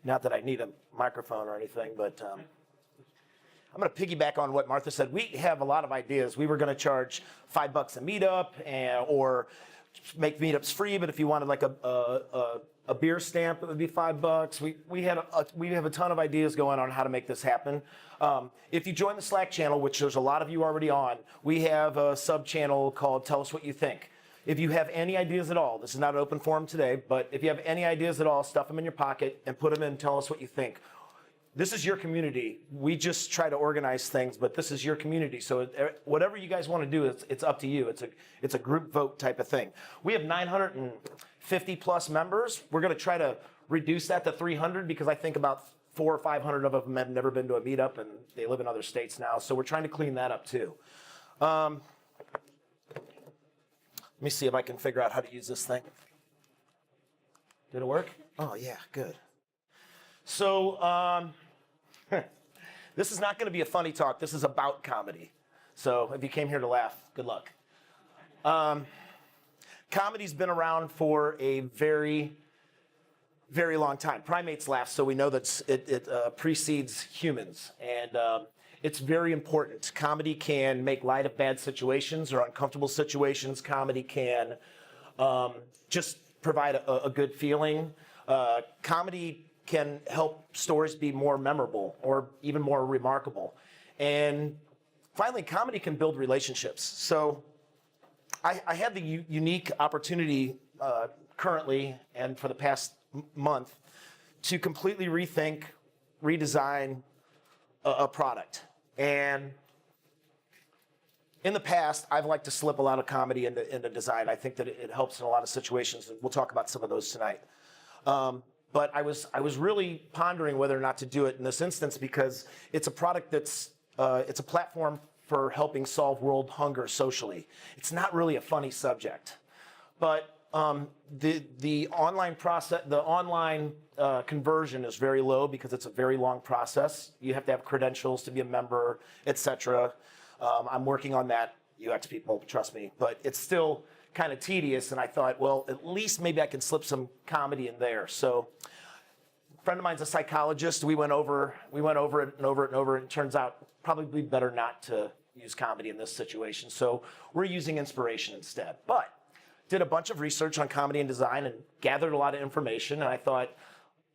Not that I need a microphone or anything, but I'm going to piggyback on what Martha said. We have a lot of ideas. We were going to charge $5 a meetup, or make meetups free. But if you wanted like a beer stamp, it would be $5. We have a ton of ideas going on how to make this happen. If you join the Slack channel, which there's a lot of you already on, we have a sub channel called Tell Us What You Think. If you have any ideas at all, this is not an open forum today, but if you have any ideas at all, stuff them in your pocket and put them in. Tell us what you think. This is your community. We just try to organize things, but this is your community. So whatever you guys want to do, it's up to you. It's a group vote type of thing. We have 950 plus members. We're going to try to reduce that to 300 because I think about 400 or 500 of them have never been to a meetup and they live in other states now. So we're trying to clean that up too. Let me see if I can figure out how to use this thing. Did it work? Oh yeah, good. So this is not going to be a funny talk. This is about comedy. So if you came here to laugh, good luck. Comedy's been around for a very, very long time. Primates laugh, so we know that it precedes humans. And it's very important. Comedy can make light of bad situations or uncomfortable situations. Comedy can just provide a good feeling. Comedy can help stories be more memorable or even more remarkable. And finally, comedy can build relationships. So I had the unique opportunity currently and for the past month to completely rethink, redesign a product. And in the past, I've liked to slip a lot of comedy into design. I think that it helps in a lot of situations, and we'll talk about some of those tonight. But I was really pondering whether or not to do it in this instance because it's a product that's, it's a platform for helping solve world hunger socially. It's not really a funny subject. But the online process, the online conversion is very low because it's a very long process. You have to have credentials to be a member, etc. I'm working on that, UX people, trust me. But it's still kind of tedious, and I thought, well, at least maybe I can slip some comedy in there. So a friend of mine's a psychologist. We went over it and over it and over it, and it turns out probably better not to use comedy in this situation. So we're using inspiration instead. But did a bunch of research on comedy and design and gathered a lot of information, and I thought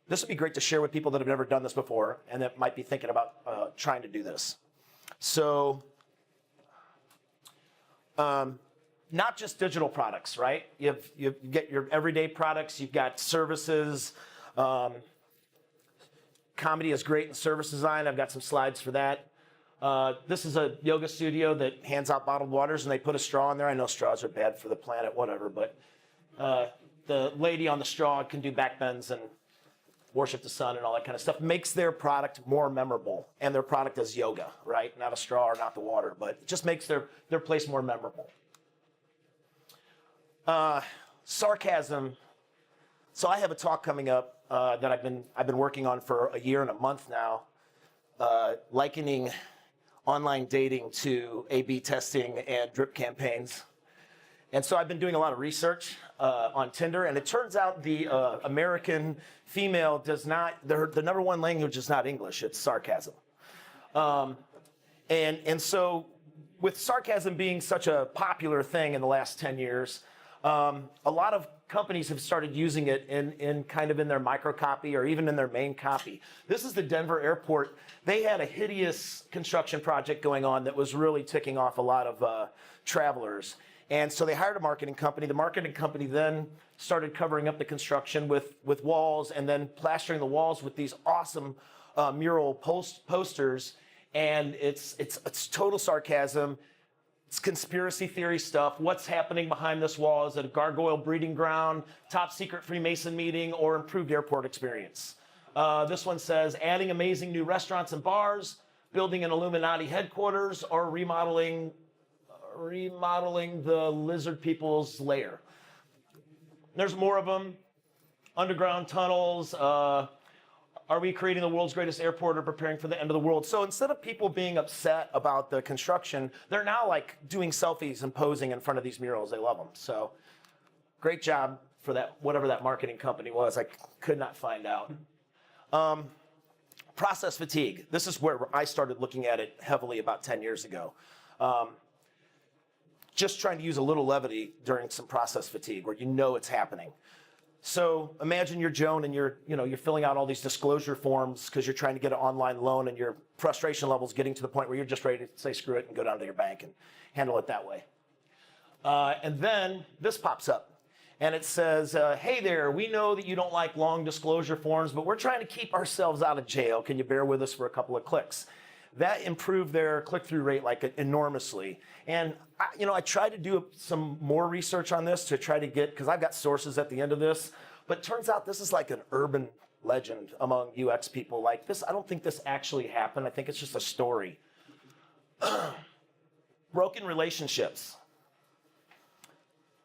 this would be great to share with people that have never done this before and that might be thinking about trying to do this. So not just digital products, right? You get your everyday products, you've got services. Comedy is great in service design. I've got some slides for that. This is a yoga studio that hands out bottled waters and they put a straw in there. I know straws are bad for the planet, whatever, but the lady on the straw can do back bends and worship the sun and all that kind of stuff. Makes their product more memorable, and their product is yoga, right? Not a straw or not the water, but it just makes their place more memorable. Sarcasm. So I have a talk coming up that I've been working on for a year and a month now, likening online dating to A/B testing and drip campaigns. And so I've been doing a lot of research on Tinder, and it turns out the American female does not, the number one language is not English, it's sarcasm. And so with sarcasm being such a popular thing in the last 10 years, a lot of companies have started using it in kind of in their micro copy or even in their main copy. This is the Denver airport. They had a hideous construction project going on that was really ticking off a lot of travelers. And so they hired a marketing company. The marketing company then started covering up the construction with walls and then plastering the walls with these awesome mural posters. And it's total sarcasm. It's conspiracy theory stuff. What's happening behind this wall? Is it a gargoyle breeding ground, top secret Freemason meeting, or improved airport experience? This one says, adding amazing new restaurants and bars, building an Illuminati headquarters, or remodeling the lizard people's lair. There's more of them. Underground tunnels. Are we creating the world's greatest airport or preparing for the end of the world? So instead of people being upset about the construction, they're now like doing selfies and posing in front of these murals. They love them. So great job for that, whatever that marketing company was. I could not find out. Process fatigue. This is where I started looking at it heavily about 10 years ago. Just trying to use a little levity during some process fatigue where you know it's happening. So imagine you're Joan and you're filling out all these disclosure forms because you're trying to get an online loan and your frustration level's getting to the point where you're just ready to say screw it and go down to your bank and handle it that way. And then this pops up. And it says, hey there, we know that you don't like long disclosure forms, but we're trying to keep ourselves out of jail. Can you bear with us for a couple of clicks? That improved their click-through rate like enormously. And I tried to do some more research on this to try to get, because I've got sources at the end of this, but it turns out this is like an urban legend among UX people. Like this, I don't think this actually happened. I think it's just a story. Broken relationships.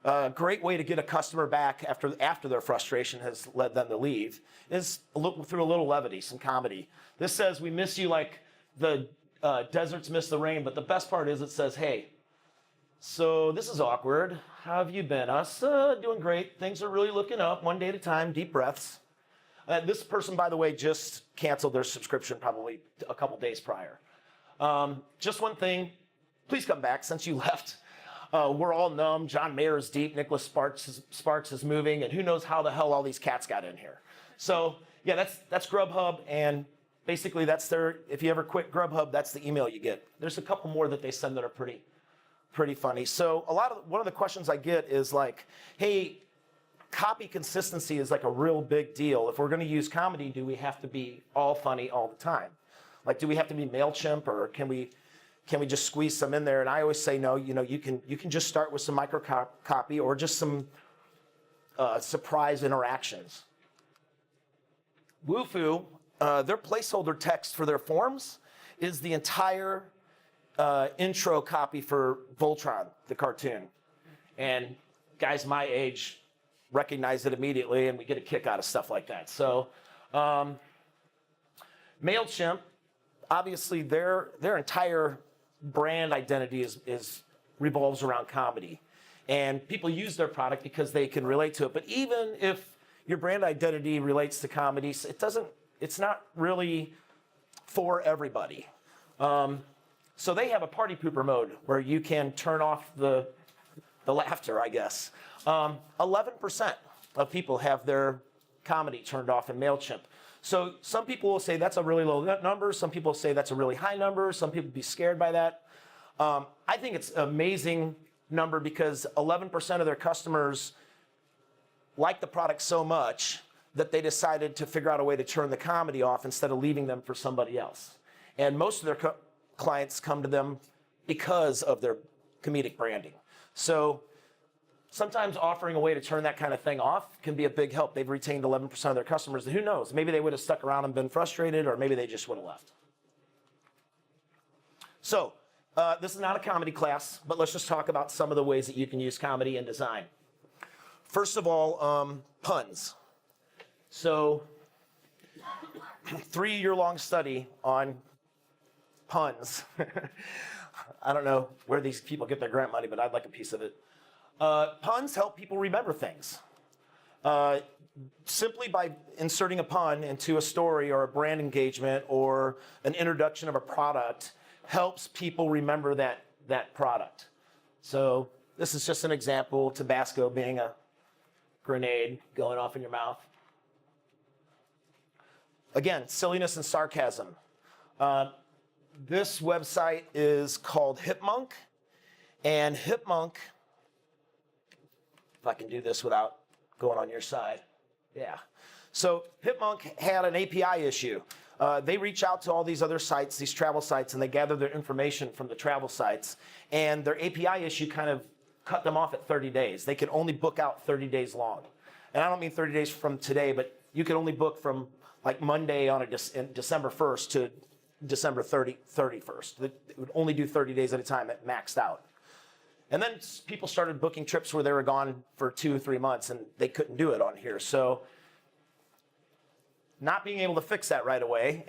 A great way to get a customer back after their frustration has led them to leave is through a little levity, some comedy. This says, we miss you like the deserts miss the rain, but the best part is it says, hey, so this is awkward. How have you been? Us doing great. Things are really looking up, one day at a time, deep breaths. This person, by the way, just canceled their subscription probably a couple days prior. Just one thing, please come back since you left. We're all numb. John Mayer is deep. Nicholas Sparks is moving, and who knows how the hell all these cats got in here. So yeah, that's Grubhub, and basically that's their. If you ever quit Grubhub, that's the email you get. There's a couple more that they send that are pretty funny. So one of the questions I get is like, hey, copy consistency is like a real big deal. If we're going to use comedy, do we have to be all funny all the time? Like, do we have to be MailChimp, or can we just squeeze some in there? And I always say, no, you can just start with some micro copy or just some surprise interactions. Wufoo, their placeholder text for their forms is the entire intro copy for Voltron, the cartoon. And guys my age recognize it immediately, and we get a kick out of stuff like that. So MailChimp, obviously their entire brand identity revolves around comedy, and people use their product because they can relate to it. But even if your brand identity relates to comedy, it's not really for everybody. So they have a party pooper mode where you can turn off the laughter, I guess. 11% of people have their comedy turned off in MailChimp. So some people will say that's a really low number. Some people say that's a really high number. Some people be scared by that. I think it's an amazing number because 11% of their customers like the product so much that they decided to figure out a way to turn the comedy off instead of leaving them for somebody else. And most of their clients come to them because of their comedic branding. So sometimes offering a way to turn that kind of thing off can be a big help. They've retained 11% of their customers. Who knows? Maybe they would have stuck around and been frustrated, or maybe they just would have left. So this is not a comedy class, but let's just talk about some of the ways that you can use comedy in design. First of all, puns. So 3-year-long study on puns. I don't know where these people get their grant money, but I'd like a piece of it. Puns help people remember things. Simply by inserting a pun into a story or a brand engagement or an introduction of a product helps people remember that product. So this is just an example, Tabasco being a grenade going off in your mouth. Again, silliness and sarcasm. This website is called Hipmunk, and Hipmunk, if I can do this without going on your side. Yeah. So Hipmunk had an API issue. They reach out to all these other sites, these travel sites, and they gather their information from the travel sites. And their API issue kind of cut them off at 30 days. They could only book out 30 days long. And I don't mean 30 days from today, but you could only book from like Monday on December 1st to December 31st. It would only do 30 days at a time. It maxed out. And then people started booking trips where they were gone for 2 or 3 months, and they couldn't do it on here. So not being able to fix that right away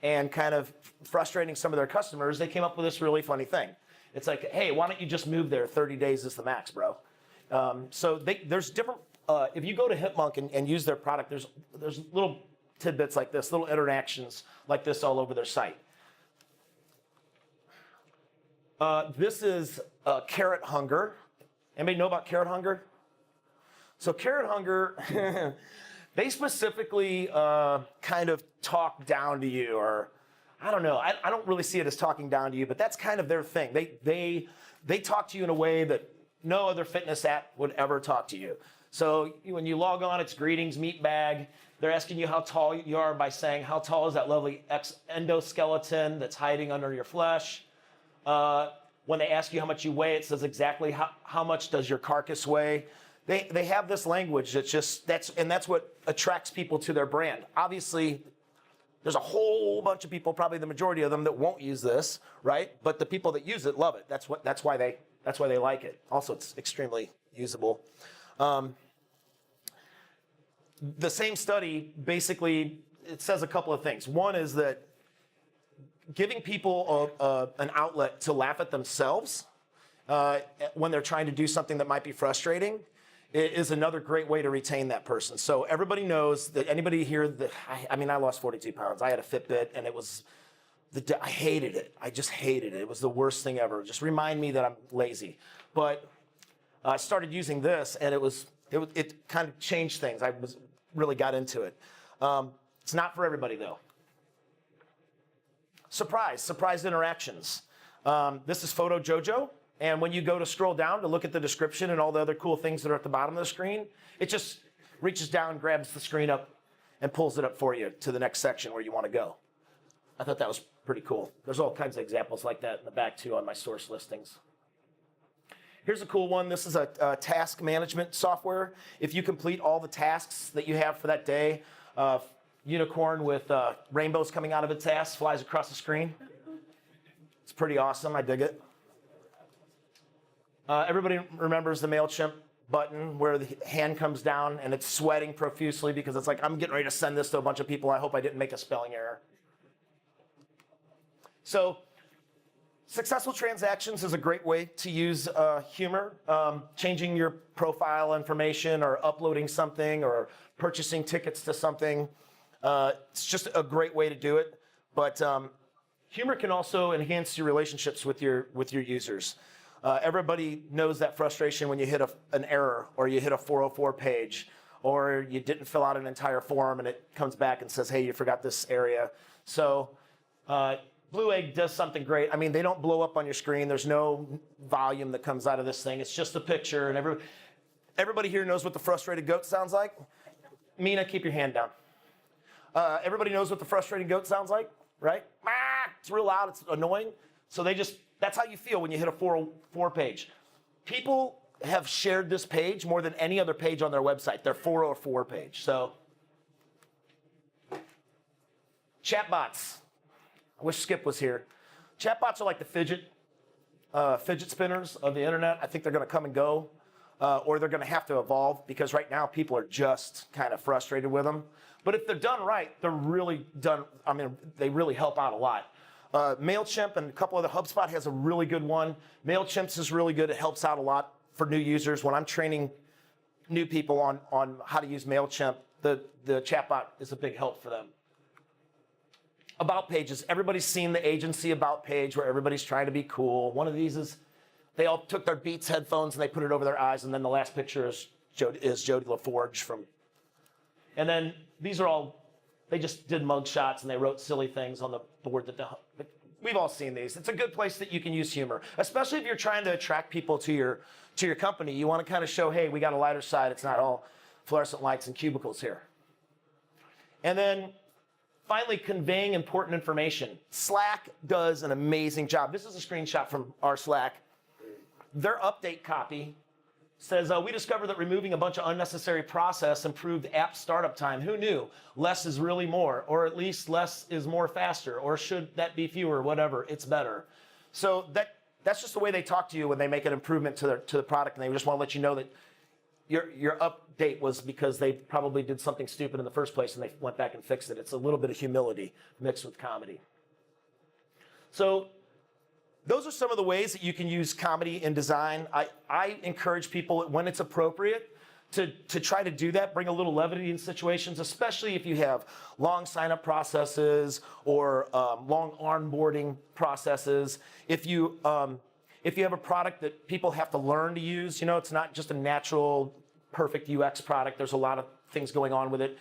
and kind of frustrating some of their customers, they came up with this really funny thing. It's like, hey, why don't you just move there? 30 days is the max, bro. So there's different, if you go to Hipmunk and use their product, there's little tidbits like this, little interactions like this all over their site. This is Carrot Hunger. Anybody know about Carrot Hunger? So Carrot Hunger, they specifically kind of talk down to you, or I don't know. I don't really see it as talking down to you, but that's kind of their thing. They talk to you in a way that no other fitness app would ever talk to you. So when you log on, it's greetings, meat bag. They're asking you how tall you are by saying, how tall is that lovely endoskeleton that's hiding under your flesh? When they ask you how much you weigh, it says exactly how much does your carcass weigh. They have this language that's what attracts people to their brand. Obviously, there's a whole bunch of people, probably the majority of them, that won't use this, right? But the people that use it love it. That's why they like it. Also, it's extremely usable. The same study, basically, it says a couple of things. One is that giving people an outlet to laugh at themselves when they're trying to do something that might be frustrating is another great way to retain that person. So everybody knows that anybody here that, I mean, I lost 42 pounds. I had a Fitbit and I hated it. I just hated it. It was the worst thing ever. Just remind me that I'm lazy. But I started using this and it kind of changed things. I really got into it. It's not for everybody though. Surprise interactions. This is Photo Jojo. And when you go to scroll down to look at the description and all the other cool things that are at the bottom of the screen, it just reaches down, grabs the screen up, and pulls it up for you to the next section where you want to go. I thought that was pretty cool. There's all kinds of examples like that in the back too on my source listings. Here's a cool one. This is a task management software. If you complete all the tasks that you have for that day, unicorn with rainbows coming out of its ass flies across the screen. It's pretty awesome. I dig it. Everybody remembers the MailChimp button where the hand comes down and it's sweating profusely because it's like, I'm getting ready to send this to a bunch of people. I hope I didn't make a spelling error. So successful transactions is a great way to use humor. Changing your profile information or uploading something or purchasing tickets to something. It's just a great way to do it. But humor can also enhance your relationships with your users. Everybody knows that frustration when you hit an error or you hit a 404 page or you didn't fill out an entire form and it comes back and says, hey, you forgot this area. So Blue Egg does something great. I mean, they don't blow up on your screen. There's no volume that comes out of this thing. It's just a picture. And everybody here knows what the frustrated goat sounds like. Mina, keep your hand down. Everybody knows what the frustrated goat sounds like, right? It's real loud. It's annoying. So that's how you feel when you hit a 404 page. People have shared this page more than any other page on their website, their 404 page. So, chatbots. I wish Skip was here. Chatbots are like the fidget spinners of the internet. I think they're going to come and go, or they're going to have to evolve because right now people are just kind of frustrated with them. But if they're done right, they're really done. I mean, they really help out a lot. MailChimp and a couple of the HubSpot has a really good one. MailChimp's is really good. It helps out a lot for new users. When I'm training new people on how to use MailChimp, the chatbot is a big help for them. About pages. Everybody's seen the agency about page where everybody's trying to be cool. One of these is they all took their Beats headphones and they put it over their eyes, and then the last picture is Jody LaForge from. And then these are all. They just did mug shots and they wrote silly things on the board we've all seen these. It's a good place that you can use humor, especially if you're trying to attract people to your company. You want to kind of show, hey, we got a lighter side. It's not all fluorescent lights and cubicles here. And then finally, conveying important information. Slack does an amazing job. This is a screenshot from our Slack. Their update copy says, we discovered that removing a bunch of unnecessary process improved app startup time. Who knew? Less is really more, or at least less is more faster, or should that be fewer, whatever, it's better. So that's just the way they talk to you when they make an improvement to the product, and they just want to let you know that your update was because they probably did something stupid in the first place and they went back and fixed it. It's a little bit of humility mixed with comedy. So those are some of the ways that you can use comedy in design. I encourage people, when it's appropriate, to try to do that, bring a little levity in situations, especially if you have long sign-up processes or long onboarding processes. If you have a product that people have to learn to use, it's not just a natural, perfect UX product. There's a lot of things going on with it.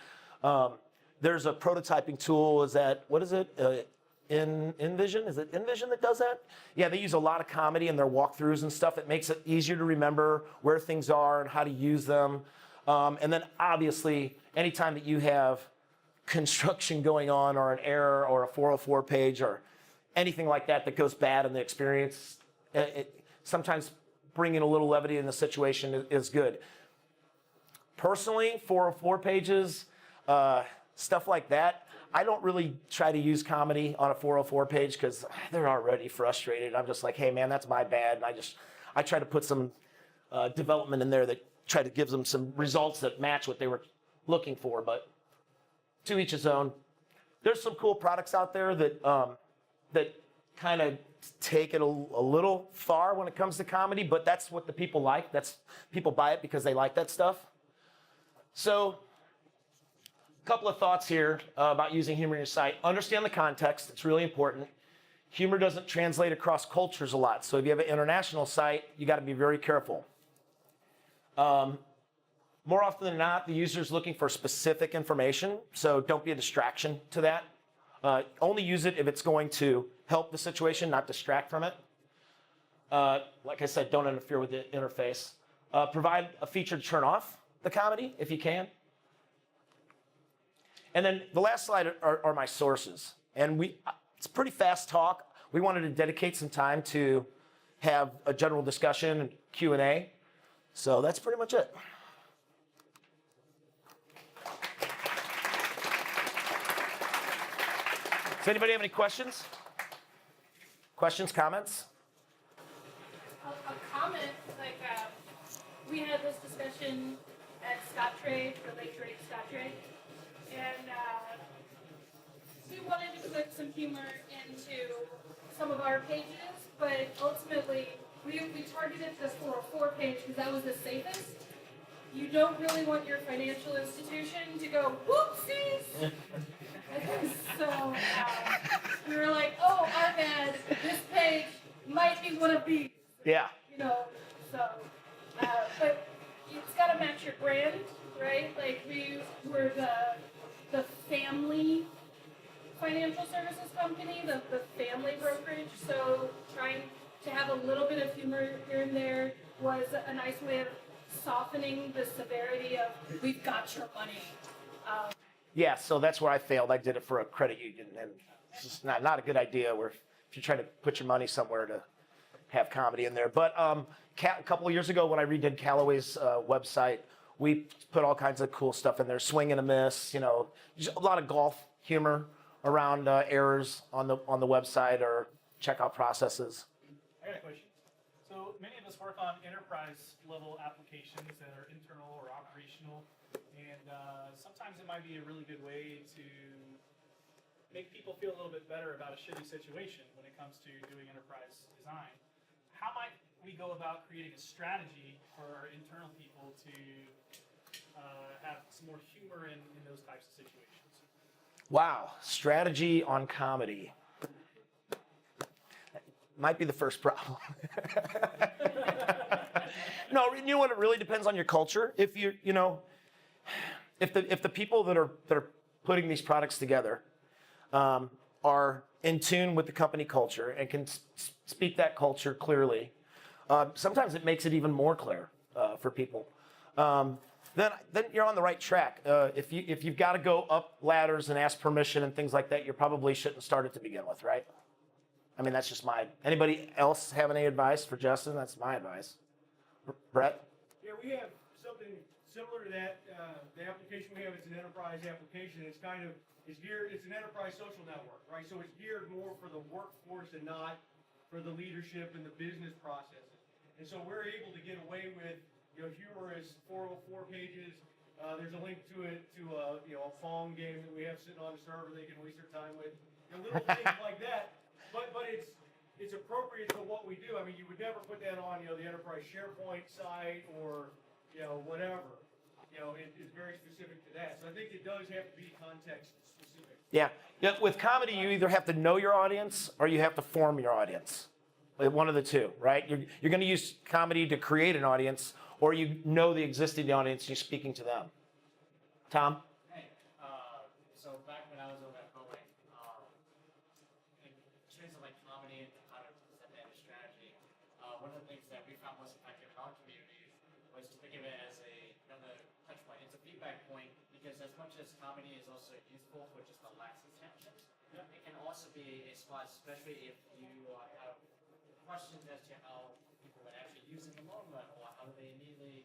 There's a prototyping tool. What is it? InVision? Is it InVision that does that? Yeah, they use a lot of comedy in their walkthroughs and stuff. It makes it easier to remember where things are and how to use them. And then obviously, anytime that you have construction going on or an error or a 404 page or anything like that goes bad in the experience, sometimes bringing a little levity in the situation is good. Personally, 404 pages, stuff like that, I don't really try to use comedy on a 404 page because they're already frustrated. I'm just like, hey man, that's my bad. And I try to put some development in there that try to give them some results that match what they were looking for, but to each his own. There's some cool products out there that kind of take it a little far when it comes to comedy, but that's what the people like. People buy it because they like that stuff. So, a couple of thoughts here about using humor in your site. Understand the context. It's really important. Humor doesn't translate across cultures a lot. So if you have an international site, you got to be very careful. More often than not, the user is looking for specific information. So don't be a distraction to that. Only use it if it's going to help the situation, not distract from it. Like I said, don't interfere with the interface. Provide a feature to turn off the comedy if you can. And then the last slide are my sources. And it's pretty fast talk. We wanted to dedicate some time to have a general discussion and Q&A. So that's pretty much it. Does anybody have any questions? Questions, comments? A comment, we had this discussion at Scottrade, the late great Scottrade, and we wanted to put some humor into some of our pages, but ultimately we targeted this 404 page because that was the safest. You don't really want your financial institution to go, whoopsies! So we were like, oh, our bad, this page might be one of these. Yeah. But it's got to match your brand, right? Like we were the family financial services company, the family brokerage, so trying to have a little bit of humor here and there was a nice way of softening the severity of, we've got your money. Yeah, so that's where I failed. I did it for a credit union, and it's just not a good idea where if you're trying to put your money somewhere to have comedy in there. But a couple of years ago when I redid Callaway's website, we put all kinds of cool stuff in there, swing and a miss, just a lot of golf humor around errors on the website or checkout processes. I got a question. So many of us work on enterprise level applications that are internal or operational, and sometimes it might be a really good way to make people feel a little bit better about a shitty situation when it comes to doing enterprise design. How might we go about creating a strategy for our internal people to have some more humor in those types of situations? Wow, strategy on comedy. Might be the first problem. No, you know what? It really depends on your culture. If the people that are putting these products together are in tune with the company culture and can speak that culture clearly, sometimes it makes it even more clear for people. Then you're on the right track. If you've got to go up ladders and ask permission and things like that, you probably shouldn't start it to begin with, right? I mean, that's just anybody else have any advice for Justin? That's my advice. Brett? Yeah, we have something similar to that. The application we have, it's an enterprise application. It's an enterprise social network, right? So it's geared more for the workforce and not for the leadership and the business processes. And so we're able to get away with, humorous 404 pages. There's a link to it to a phone game that we have sitting on the server they can waste their time with. Little things like that. But it's appropriate to what we do. I mean, you would never put that on the enterprise SharePoint site or whatever. is very specific to that. So I think it does have to be context specific. Yeah. Yeah, with comedy, you either have to know your audience or you have to form your audience. Like one of the two, right? You're going to use comedy to create an audience, or you know the existing audience, you're speaking to them. Tom? Hey, so back when I was over at Boeing, in terms of like comedy and how to present that as strategy, one of the things that we found most effective in our community was to think of it as another touch point. It's a feedback point because as much as comedy is also useful for just relaxing tensions, it can also be a spot, especially if you have questions as to how people would actually use it in the long run, or how do they immediately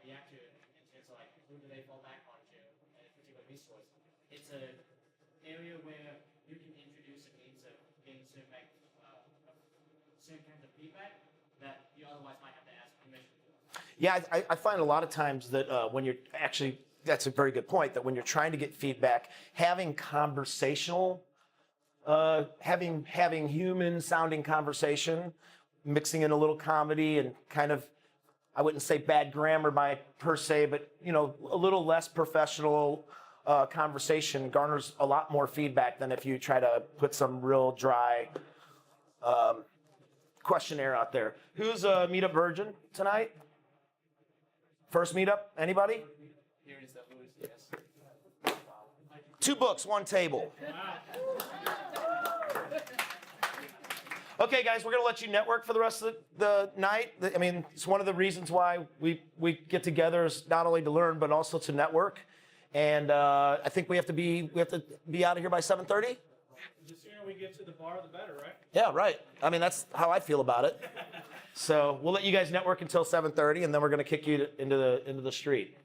react to it in terms of like who do they fall back onto in a particular resource. It's an area where you can introduce a means of getting certain kinds of feedback that you otherwise might have to ask permission for. Yeah, I find a lot of times that when you're actually, that's a very good point, that when you're trying to get feedback, having conversational, having human sounding conversation, mixing in a little comedy and kind of, I wouldn't say bad grammar per se, but a little less professional conversation garners a lot more feedback than if you try to put some real dry questionnaire out there. Who's a Meetup virgin tonight? First Meetup? Anybody? Here is the Louis, yes. 2 books, 1 table. Okay, guys, we're going to let you network for the rest of the night. I mean, it's one of the reasons why we get together is not only to learn, but also to network. And I think we have to be out of here by 7:30. The sooner we get to the bar, the better, right? Yeah, right. I mean, that's how I feel about it. So we'll let you guys network until 7:30, and then we're going to kick you into the street.